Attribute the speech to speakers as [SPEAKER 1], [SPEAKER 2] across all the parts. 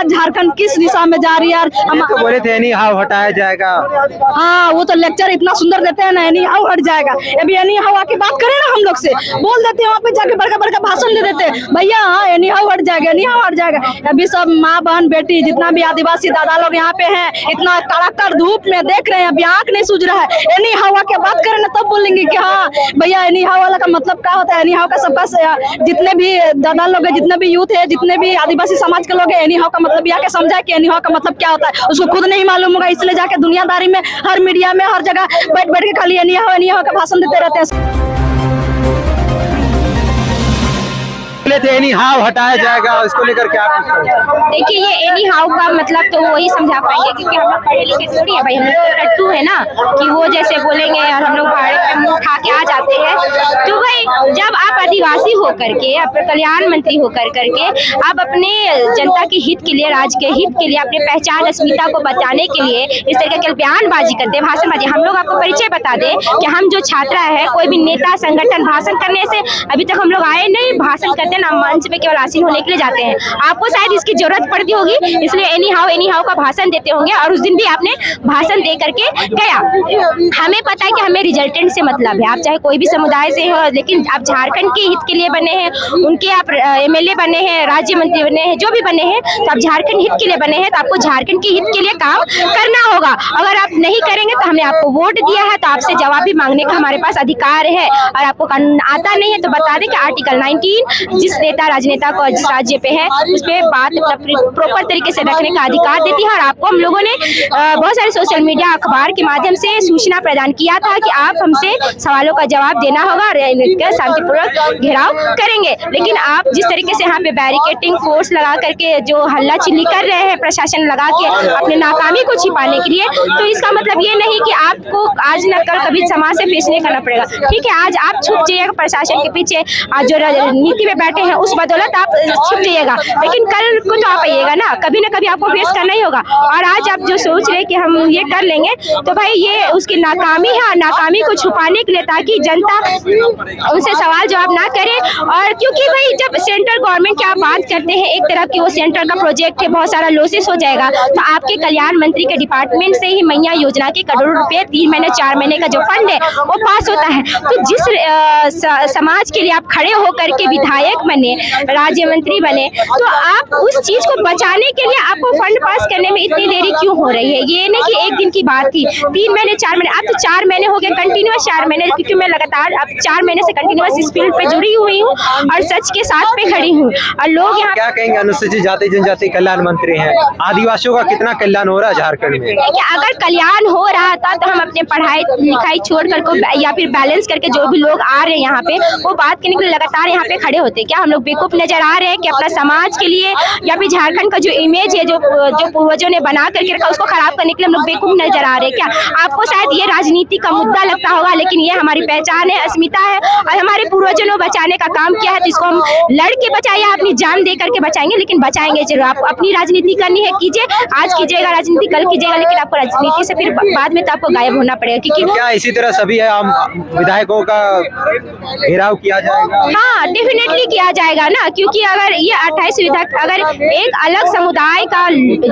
[SPEAKER 1] आज झारखंड किस दिशा में जा रही है। हम
[SPEAKER 2] तो बोले थे एनी हाउ हटाया जाएगा।
[SPEAKER 1] हाँ, वो तो लेक्चर इतना सुंदर देते हैं ना, एनी हाउ हट जाएगा। अभी एनी हाउ आके बात करें ना, हम लोग से बोल देते हैं, वहाँ पे जाके बड़का बड़का भाषण दे देते हैं, भैया हाँ एनी हाउ हट जाएगा, एनी हाउ हट जाएगा। अभी सब माँ बहन बेटी जितना भी आदिवासी दादा लोग यहाँ पे हैं, इतना कड़ाकड़ धूप में देख रहे हैं, अभी आँख नहीं सूझ रहा है। एनी हाउ आके बात करें ना, तब बोलेंगे कि हाँ भैया एनी हाउ वाला का मतलब क्या होता है। एनी हाउ का सबका जितने भी दादा लोग है, जितने भी यूथ है, जितने भी आदिवासी समाज के लोग हैं, एनी हाउ का मतलब यहाँ के समझा कि एनी हाउ का मतलब क्या होता है, उसको खुद नहीं मालूम होगा, इसलिए जाके दुनियादारी में हर मीडिया में हर जगह बैठ बैठ के खाली एनी हाउ का भाषण देते रहते हैं।
[SPEAKER 2] थे एनी हाउ हटाया जाएगा, इसको लेकर क्या
[SPEAKER 3] देखिए ये एनी हाउ का मतलब तो वही समझा पाएंगे, क्योंकि हम लोग पढ़े लिखे थोड़ी है भाई, हम लोग तो टट्टू है ना, कि वो जैसे बोलेंगे और हम लोग भाड़े पे मुंह खा के आ जाते हैं। तो भाई जब आप आदिवासी होकर के, आप कल्याण मंत्री होकर करके आप अपने जनता के हित के लिए, राज्य के हित के लिए, अपने पहचान अस्मिता को बचाने के लिए इस तरह के बयानबाजी करते हैं, भाषणबाजी। हम लोग आपको परिचय बता दें कि हम जो छात्रा है, कोई भी नेता संगठन भाषण करने से अभी तक हम लोग आए नहीं, भाषण करते ना मंच पे केवल आसीन होने के लिए जाते हैं। आपको शायद इसकी जरूरत पड़ती होगी, इसलिए एनी हाउ का भाषण देते होंगे, और उस दिन भी आपने भाषण दे करके गया। हमें पता है कि हमें रिजल्टेंट से मतलब है, आप चाहे कोई भी समुदाय से हो, लेकिन आप झारखंड के हित के लिए बने हैं, उनके आप एमएलए बने हैं, राज्य मंत्री बने हैं, जो भी बने हैं, तो आप झारखंड हित के लिए बने हैं, तो आपको झारखंड के हित के लिए काम करना होगा। अगर आप नहीं करेंगे तो हमने आपको वोट दिया है, तो आपसे जवाब भी मांगने का हमारे पास अधिकार है। और आपको कानून आता नहीं है तो बता दें कि आर्टिकल 19 जिस नेता राजनेता को जिस राज्य पे है उस पे बात प्रॉपर तरीके से रखने का अधिकार देती है। और आपको हम लोगों ने बहुत सारे सोशल मीडिया अखबार के माध्यम से सूचना प्रदान किया था कि आप हमसे सवालों का जवाब देना होगा और इनका शांतिपूर्वक घेराव करेंगे। लेकिन आप जिस तरीके से यहाँ पे बैरिकेटिंग फोर्स लगा करके जो हल्ला चिल्ली कर रहे हैं, प्रशासन लगा के अपने नाकामी को छिपाने के लिए, तो इसका मतलब ये नहीं कि आपको आज न कल कभी समाज से फेस नहीं करना पड़ेगा। ठीक है, आज आप छुप जाइएगा प्रशासन के पीछे, आज जो नीति में बैठे हैं उस बदौलत आप छुप जाइएगा, लेकिन कल को तो आप आइएगा ना, कभी ना कभी आपको फेस करना ही होगा। और आज आप जो सोच रहे कि हम ये कर लेंगे, तो भाई ये उसकी नाकामी है, नाकामी को छुपाने के लिए, ताकि जनता उनसे सवाल जवाब ना करे। और क्योंकि भाई जब सेंट्रल गवर्नमेंट की आप बात करते हैं, एक तरफ की वो सेंट्रल का प्रोजेक्ट है, बहुत सारा लॉसेस हो जाएगा, तो आपके कल्याण मंत्री के डिपार्टमेंट से ही मैया योजना के करोड़ों रुपए 3 महीने 4 महीने का जो फंड है वो पास होता है। तो जिस समाज के लिए आप खड़े होकर के विधायक बने, राज्य मंत्री बने, तो आप उस चीज को बचाने के लिए आपको फंड पास करने में इतनी देरी क्यों हो रही है। ये नहीं कि एक दिन की बात थी, 3 महीने 4 महीने, अब तो 4 महीने हो गए कंटिन्यूअस 4 महीने, क्योंकि मैं लगातार अब 4 महीने से कंटिन्यूअस इस फील्ड पे जुड़ी हुई हूँ और सच के साथ पे खड़ी हूँ। और लोग यहाँ
[SPEAKER 2] क्या कहेंगे, अनुसूचित जाति जनजाति कल्याण मंत्री हैं, आदिवासियों का कितना कल्याण हो रहा है झारखंड में?
[SPEAKER 3] अगर कल्याण हो रहा था तो हम अपने पढ़ाई लिखाई छोड़ कर या फिर बैलेंस करके जो भी लोग आ रहे हैं यहाँ पे, वो बात करने के लिए लगातार यहाँ पे खड़े होते। क्या हम लोग बेवकूफ नजर आ रहे हैं कि अपना समाज के लिए या फिर झारखंड का जो इमेज है, जो पूर्वजों ने बना करके रखा, उसको खराब करने के लिए हम लोग बेवकूफ नजर आ रहे हैं? क्या आपको शायद ये राजनीति का मुद्दा लगता होगा, लेकिन ये हमारी पहचान है, अस्मिता है, और हमारे पूर्वजों ने बचाने का काम किया है, तो इसको हम लड़के बचाइए, अपनी जान दे करके बचाएंगे, लेकिन बचाएंगे जरूर। आप अपनी राजनीति करनी है कीजिए, आज कीजिएगा राजनीति, कल कीजिएगा, लेकिन आपको राजनीति से फिर बाद में तो आपको गायब होना पड़ेगा। क्योंकि
[SPEAKER 2] क्या इसी तरह सभी विधायकों का घेराव किया जाएगा?
[SPEAKER 3] हाँ, डेफिनेटली किया जाएगा ना, क्योंकि अगर ये 28 विधायक, अगर एक अलग समुदाय का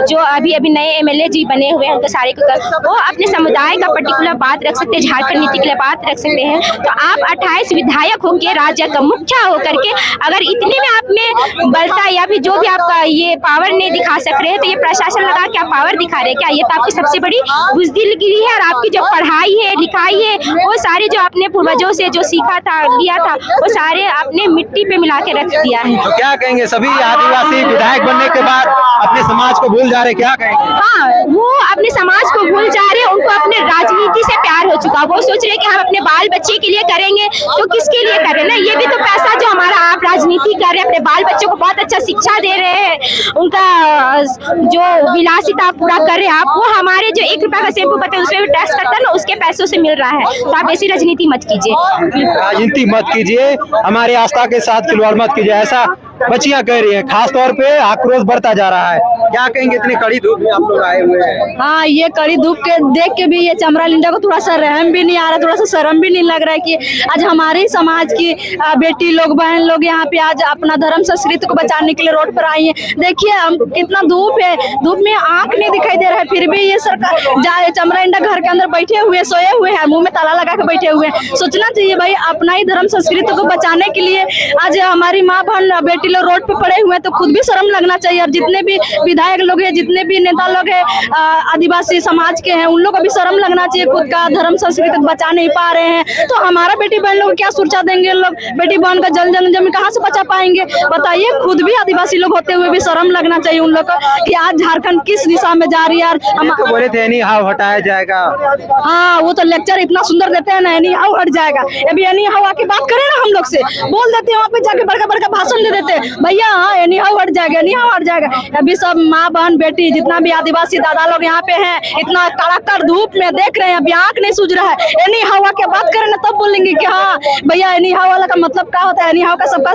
[SPEAKER 3] जो अभी नए एमएलए जी बने हुए हैं, उनके सारे वो अपने समुदाय का पर्टिकुलर बात रख सकते हैं, झारखंड नीति के लिए बात रख सकते हैं, तो आप 28 विधायक होंगे, राज्य का मुखिया होकर के अगर इतने में आप में बलता या फिर जो भी आपका ये पावर नहीं दिखा सक रहे हैं, तो ये प्रशासन लगा के आप पावर दिखा रहे हैं क्या? ये तो आपकी सबसे बड़ी बुज़दिलगिरी है। और आपकी जो पढ़ाई है, लिखाई है, वो सारे जो आपने पूर्वजों से जो सीखा था, लिया था, वो सारे आपने मिट्टी पे मिला के रख दिया है।
[SPEAKER 2] तो क्या कहेंगे, सभी आदिवासी विधायक बनने के बाद अपने समाज को भूल जा रहे, क्या कहेंगे?
[SPEAKER 3] हाँ, वो अपने समाज को भूल जा रहे हैं, उनको अपने राजनीति से प्यार हो चुका, वो सोच रहे हैं कि हम अपने बाल बच्चे के लिए करेंगे, तो किसके लिए कर रहे हैं ना? ये भी तो पैसा जो हमारा आप राजनीति कर रहे हैं, अपने बाल बच्चों को बहुत अच्छा शिक्षा दे रहे हैं, उनका जो विलासिता पूरा कर रहे हैं आप, वो हमारे जो 1 रुपया का शैम्पू पता है उसमें भी टैक्स करता है ना, उसके पैसों से मिल रहा है। तो आप ऐसी राजनीति मत कीजिए,
[SPEAKER 2] राजनीति मत कीजिए, हमारे आस्था के साथ खिलवाड़ मत कीजिए, ऐसा बच्चियां कह रही हैं, खास तौर पे आक्रोश बढ़ता जा रहा है। क्या कहेंगे, इतनी कड़ी धूप में आप लोग आए हुए हैं?
[SPEAKER 1] हाँ, ये कड़ी धूप के देख के भी ये चमरा लिंडा को थोड़ा सा रहम भी नहीं आ रहा, थोड़ा सा शर्म भी नहीं लग रहा है कि आज हमारे समाज की बेटी लोग, बहन लोग यहाँ पे आज अपना धर्म संस्कृति को बचाने के लिए रोड पर आई हैं। देखिए हम कितना धूप है, धूप में आंख नहीं दिखाई दे रहा है, फिर भी ये सरकार चमरा लिंडा घर के अंदर बैठे हुए, सोए हुए हैं, मुंह में ताला लगा के बैठे हुए हैं। सोचना चाहिए भाई, अपना ही धर्म संस्कृति को बचाने के लिए आज हमारी माँ बहन बेटी लोग रोड पे पड़े हुए हैं, तो खुद भी शर्म लगना चाहिए। और जितने भी विधायक लोग हैं, जितने भी नेता लोग हैं आदिवासी समाज के हैं, उन लोग को भी शर्म लगना चाहिए, खुद का धर्म संस्कृति बचा नहीं पा रहे हैं तो हमारा बेटी बहन लोग क्या सुरक्षा देंगे? लोग बेटी बहन का जल जमीन कहाँ से बचा पाएंगे? बताइए, खुद भी आदिवासी लोग होते हुए भी शर्म लगना चाहिए उन लोग को कि आज झारखंड किस दिशा में जा रही है। हम
[SPEAKER 2] तो बोले थे एनी हाउ हटाया जाएगा।
[SPEAKER 1] हाँ, वो तो लेक्चर इतना सुंदर देते हैं ना, एनी हाउ हट जाएगा। अभी एनी हाउ की बात करें ना, हम लोग से बोल देते हैं, वहाँ पे जाके बड़का बड़का भाषण दे देते हैं, भैया हाँ एनी हाउ हट जाएगा, एनी हाउ हट जाएगा। अभी सब माँ बहन बेटी जितना भी आदिवासी दादा लोग यहाँ पे हैं, इतना कड़ाकड़ धूप में देख रहे हैं, अभी आंख नहीं सूझ रहा है। एनी हवा की बात करें ना, तब बोलेंगे कि हाँ भैया एनी हवा वाला का मतलब क्या होता है। एनी हवा का सबका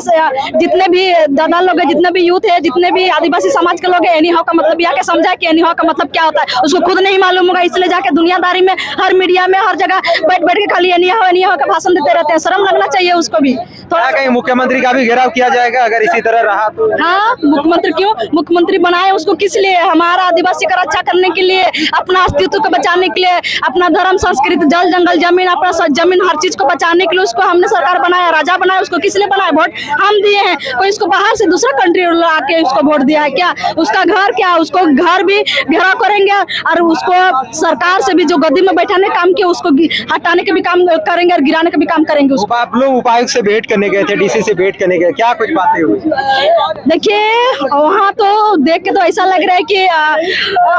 [SPEAKER 1] जितने भी दादा लोग हैं, जितने भी यूथ है, जितने भी आदिवासी समाज के लोग हैं, एनी हवा का मतलब यह के समझा कि एनी हवा का मतलब क्या होता है, उसको खुद नहीं मालूम होगा, इसलिए जाके दुनियादारी में हर मीडिया में हर जगह बैठ बैठ के खाली एनी हवा का भाषण देते रहते हैं। शर्म लगना चाहिए उसको भी थोड़ा।
[SPEAKER 2] कहीं मुख्यमंत्री का भी घेराव किया जाएगा अगर इसी तरह रहा तो?
[SPEAKER 1] हाँ, मुख्यमंत्री क्यों, मुख्यमंत्री बनाए उसको किस लिए? हमारा आदिवासी का रक्षा करने के लिए, अपना अस्तित्व को बचाने के लिए, अपना धर्म संस्कृति, जल जंगल जमीन, अपना जमीन हर चीज को बचाने के लिए उसको हमने सरकार बनाया, राजा बनाया। उसको किस लिए बनाया? वोट हम दिए हैं। कोई इसको बाहर से दूसरा कंट्री आके उसको वोट दिया है क्या? उसका घर क्या, उसको घर भी घेराव करेंगे और उसको सरकार से भी जो गद्दी में बैठाने काम किया उसको हटाने के भी काम करेंगे और गिराने का भी काम करेंगे उसको।
[SPEAKER 2] आप लोग उपायुक्त से भेंट करने गए थे, डीसी से भेंट करने गए, क्या कुछ बातें हुई?
[SPEAKER 1] देखिए वहाँ तो देख के तो ऐसा लग रहा है कि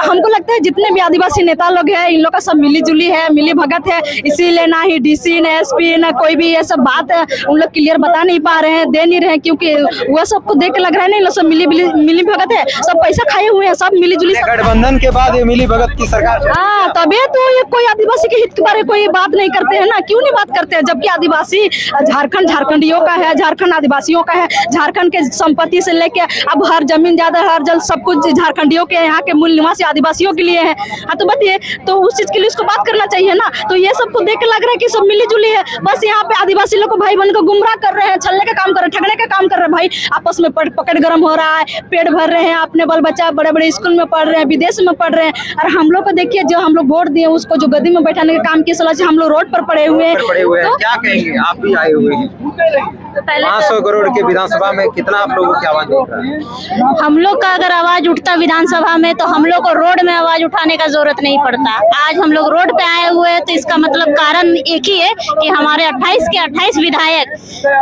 [SPEAKER 1] हमको लगता है जितने भी आदिवासी नेता लोग हैं, इन लोग का सब मिली जुली है, मिली भगत है, इसीलिए ना ही डीसी ने एसपी न कोई भी ये सब बात उन लोग क्लियर बता नहीं पा रहे हैं, दे नहीं रहे हैं, क्योंकि वो सबको देख के लग रहा है नहीं, सब मिली भगत है, सब पैसा खाए हुए हैं, सब मिली जुली।
[SPEAKER 2] गठबंधन के बाद ये मिली भगत की सरकार।
[SPEAKER 1] हाँ, तभी तो ये कोई आदिवासी के हित के बारे में कोई बात नहीं करते हैं ना। क्यों नहीं बात करते हैं? जबकि आदिवासी झारखंड झारखंडियों का है, झारखंड आदिवासियों का है, झारखंड के संपत्ति से लेके अब हर जमीन ज्यादा, हर जल सब कुछ झारखंडियों के, यहाँ के मूल निवासी आदिवासियों के लिए है। हाँ तो बताइए, तो उस चीज के लिए उसको बात करना चाहिए ना। तो ये सबको देख के लग रहा है कि सब मिली जुली है, बस यहाँ पे आदिवासी लोग को भाई बहन को गुमराह कर रहे हैं, छलने का काम कर रहे हैं, ठगने का काम कर रहे हैं। भाई आपस में पकड़ गरम हो रहा है, पेट भर रहे हैं, अपने बाल बच्चा बड़े बड़े स्कूल में पढ़ रहे हैं, विदेश में पढ़ रहे हैं, और हम लोग को देखिए जो हम लोग वोट दिए उसको जो गद्दी में बैठाने का काम किया, सलाह से हम लोग रोड पर पड़े हुए हैं।
[SPEAKER 2] तो क्या कहेंगे, आप भी आए हुए हैं 500 करोड़ के विधानसभा में, कितना आप लोगों की आवाज उठ रहा है?
[SPEAKER 4] हम लोग का अगर आवाज उठता विधानसभा में तो हम लोग को रोड में आवाज उठाने का जरूरत नहीं पड़ता। आज हम लोग रोड पे आए हुए हैं तो इसका मतलब कारण एक ही है कि हमारे 28 के 28 विधायक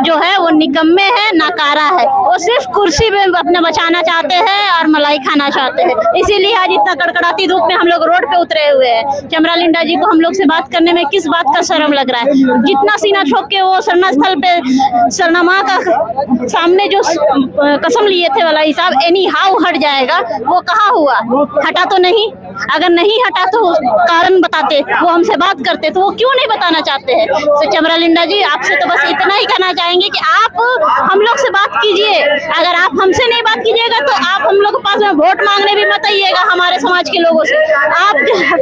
[SPEAKER 4] जो है वो निकम्मे है, नाकारा है, वो सिर्फ कुर्सी में अपने बचाना चाहते हैं और मलाई खाना चाहते हैं। इसीलिए आज इतना कड़कड़ाती धूप में हम लोग रोड पे उतरे हुए हैं। चमरा लिंडा जी को हम लोग से बात करने में किस बात का शर्म लग रहा है? जितना सीना ठोक के वो सरना स्थल पे सरना माँ का सामने जो कसम लिए थे वाला हिसाब एनी हाउ हट जाएगा, वो कहाँ हुआ? हटा तो नहीं। अगर नहीं हटा तो कारण बताते, वो हमसे बात करते, तो वो क्यों नहीं बताना चाहते हैं? तो चमरा लिंडा जी आपसे तो बस इतना ही कहना चाहेंगे कि आप हम लोग से बात कीजिए। अगर आप हमसे नहीं बात कीजिएगा तो आप हम लोग के पास में वोट मांगने भी मत आइएगा हमारे समाज के लोगों से। आप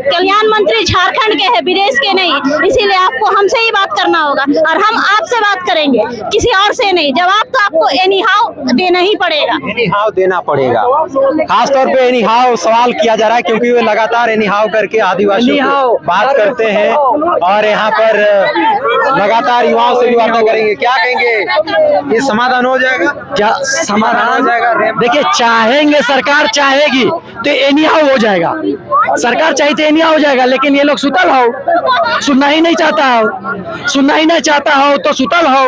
[SPEAKER 4] कल्याण मंत्री झारखंड के हैं, विदेश के नहीं, इसीलिए आपको हमसे ही बात करना होगा और हम आपसे बात करेंगे, किसी और से नहीं। जवाब तो आपको एनी हाउ देना ही पड़ेगा,
[SPEAKER 2] एनी हाउ देना पड़ेगा। खास तौर पे एनी हाउ सवाल किया जा रहा है क्योंकि वे लगातार एनी हाउ करके आदिवासियों को बात करते हैं और यहाँ पर लगातार युवाओं से भी बातें करेंगे। क्या कहेंगे, ये समाधान हो जाएगा?
[SPEAKER 5] क्या समाधान
[SPEAKER 2] हो जाएगा?
[SPEAKER 5] देखिए, चाहेंगे, सरकार चाहेगी तो एनी हाउ हो जाएगा। सरकार चाहती एनी हाउ हो जाएगा, लेकिन ये लोग सुतल हो, सुनना ही नहीं चाहता हो, सुनना ही नहीं चाहता हो तो सुतल हो,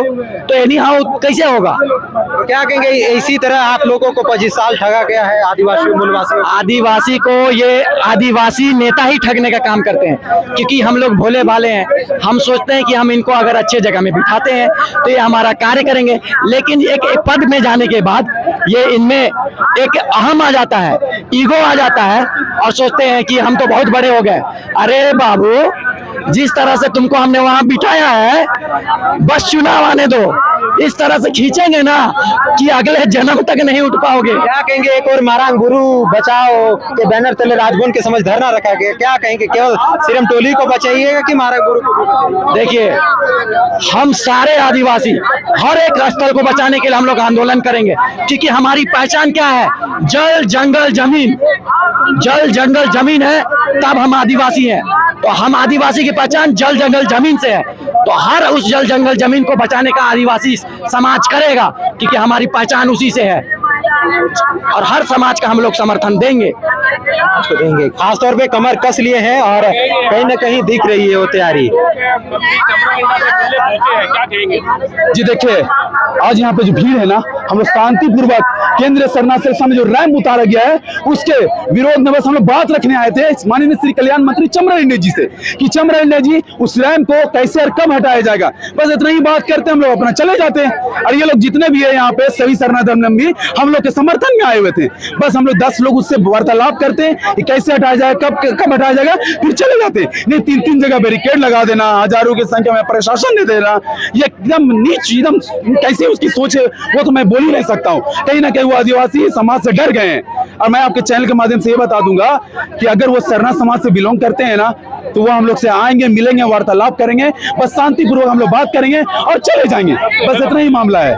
[SPEAKER 5] तो एनी हाउ कैसे होगा?
[SPEAKER 2] तो क्या कहेंगे, इसी तरह आप लोगों को 25 साल ठगा गया है आदिवासी मूलवासियों?
[SPEAKER 5] आदिवासी को ये आदिवासी नेता ही ठगने का काम करते हैं, क्योंकि हम लोग भोले भाले हैं। हम सोचते हैं कि हम इनको अगर अच्छे जगह में बिठाते हैं तो ये हमारा कार्य करेंगे, लेकिन एक पद में जाने के बाद ये इनमें एक अहम आ जाता है, ईगो आ जाता है और सोचते हैं कि हम तो बहुत बड़े हो गए। अरे बाबू, जिस तरह से तुमको हमने वहां बिठाया है, बस चुनाव आने दो, इस तरह से खींचेंगे ना कि अगले जन्म तक नहीं उठ पाओगे।
[SPEAKER 2] क्या कहेंगे? एक और मारांग गुरु बचाओ के बैनर तले राजभवन के समझ धरना रखा गया, क्या कहेंगे? केवल सिरम टोली को बचाइएगा कि मारांग गुरु को भी बचाइएगा?
[SPEAKER 5] देखिए, हम सारे आदिवासी हर एक स्थल को बचाने के लिए हम लोग आंदोलन करेंगे, क्योंकि हमारी पहचान क्या है? जल जंगल जमीन। जल जंगल जमीन है तब हम आदिवासी हैं। तो हम आदिवासी की पहचान जल जंगल जमीन से है, तो हर उस जल जंगल जमीन को बचाने का आदिवासी समाज करेगा, क्योंकि हमारी पहचान उसी से है और हर समाज का हम लोग समर्थन देंगे।
[SPEAKER 2] खासतौर पे कमर कस लिए हैं और कहीं ना कहीं दिख रही है वो तैयारी।
[SPEAKER 6] जी देखिए, आज यहाँ पे जो भीड़ है ना, हम लोग शांतिपूर्वक केंद्रीय शरणार्थी के सामने जो रैंप उतारा गया है उसके विरोध में बस हम लोग बात रखने आए थे माननीय श्री कल्याण मंत्री चमराइंडे जी से कि चमराइंडे जी उस रैंप को कैसे और कब हटाया जाएगा। बस इतना ही बात करते हम लोग अपना चले जाते हैं। और ये लोग जितने भी है यहाँ पे सभी शरणार्थी हम लोग के समर्थन में आए हुए थे। बस हम लोग 10 लोग उससे वार्तालाप करते हैं कि कैसे हटाया जाए, कब हटाया जाएगा, फिर चले जाते हैं। नहीं 3-3 जगह बैरिकेड लगा देना, हजारों की संख्या में प्रशासन दे देना, ये एकदम नीच, एकदम कैसी उसकी सोच है वो तो मैं बोल ही नहीं सकता हूँ। कहीं ना कहीं वो आदिवासी समाज से डर गए हैं। और मैं आपके चैनल के माध्यम से ये बता दूंगा कि अगर वो शरणा समाज से बिलोंग करते हैं ना, तो वो हम लोग से आएंगे, मिलेंगे, वार्तालाप करेंगे, बस शांतिपूर्वक हम लोग बात करेंगे और चले जाएंगे। बस इतना ही मामला है।